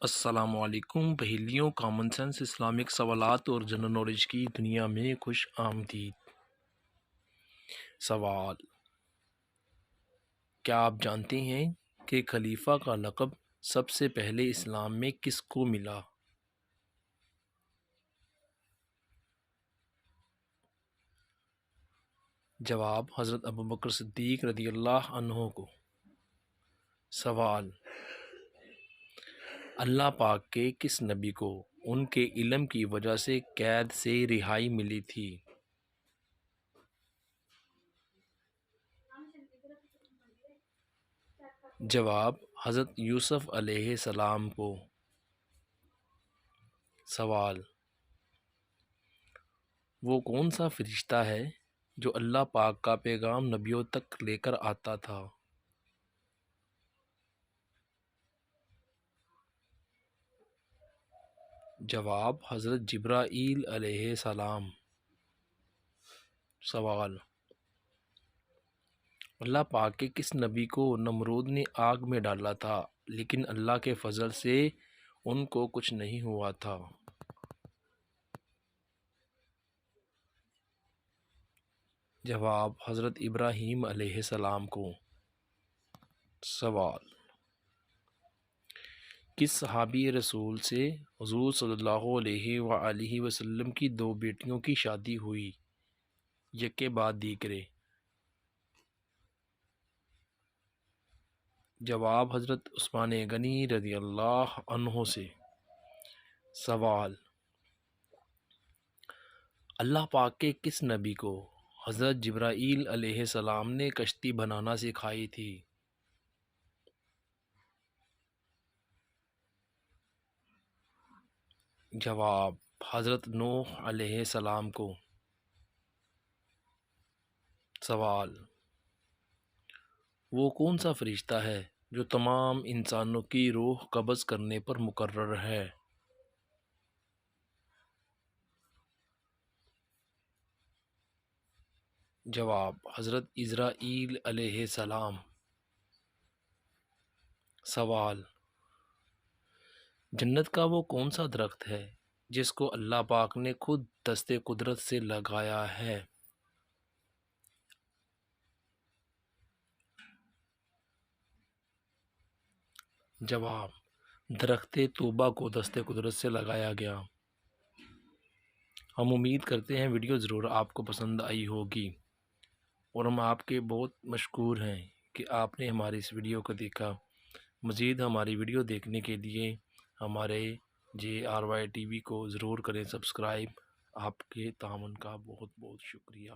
السلام علیکم پہیلیوں common sense Islamic سوالات اور جنرل نالج کی دنیا میں خوش آمدید۔ سوال: کیا آپ جانتے ہیں کہ خلیفہ کا لقب سب سے پہلے اسلام میں کس کو ملا؟ جواب: حضرت ابوبکر صدیق رضی اللہ عنہ کو۔ سوال: اللہ پاک کے کس نبی کو ان کے علم کی وجہ سے قید سے رہائی ملی تھی؟ جواب: حضرت یوسف علیہ السلام کو۔ سوال: وہ کون سا فرشتہ ہے جو اللہ پاک کا پیغام نبیوں تک لے کر آتا تھا؟ جواب: حضرت جبرائیل علیہ السلام۔ سوال: اللہ پاک کے کس نبی کو نمرود نے آگ میں ڈالا تھا لیکن اللہ کے فضل سے ان کو کچھ نہیں ہوا تھا؟ جواب: حضرت ابراہیم علیہ السلام کو۔ سوال: کس صحابی رسول سے حضور صلی اللہ علیہ وآلہ وسلم کی دو بیٹیوں کی شادی ہوئی، یکے بعد دیگرے؟ جواب: حضرت عثمان غنی رضی اللہ عنہ سے۔ سوال: اللہ پاک کے کس نبی کو حضرت جبرائیل علیہ السلام نے کشتی بنانا سکھائی تھی؟ جواب: حضرت نوح علیہ السلام کو۔ سوال: وہ کون سا فرشتہ ہے جو تمام انسانوں کی روح قبض کرنے پر مقرر ہے؟ جواب: حضرت عزرائیل علیہ السلام۔ سوال: جنت کا وہ کون سا درخت ہے جس کو اللہ پاک نے خود دست قدرت سے لگایا ہے؟ جواب: درخت طوبہ کو دست قدرت سے لگایا گیا۔ ہم امید کرتے ہیں ویڈیو ضرور آپ کو پسند آئی ہوگی، اور ہم آپ کے بہت مشکور ہیں کہ آپ نے ہماری اس ویڈیو کو دیکھا۔ مزید ہماری ویڈیو دیکھنے کے لیے ہمارے JRY TV کو ضرور کریں سبسکرائب۔ آپ کے تعاون کا بہت بہت شکریہ۔